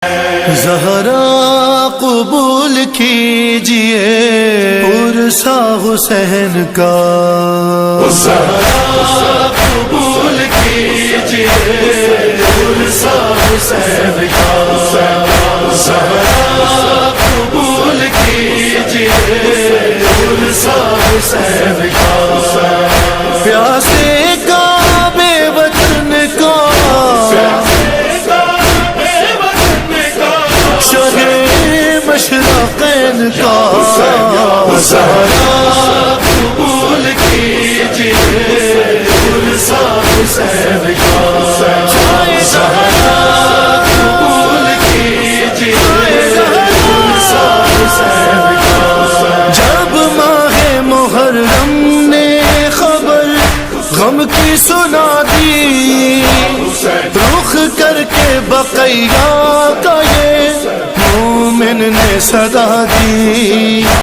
زہرا قبول کیجئے عرصہ حسین کا، زہرا قبول کیجئے عرصہ حسین کا، زہرا قبول کیجئے عرصہ حسین کا، پیاسے کعبے وطن کا، مشرقین کا، زہرا قبول کیجئے عرصہ حسین کا، زہرا قبول کیجئے عرصہ حسین کا۔ جب ماہ محرم نے خبر غم کی سنا دی، رخ کر کے بقیہ کا یہ مومن نے صدا دی۔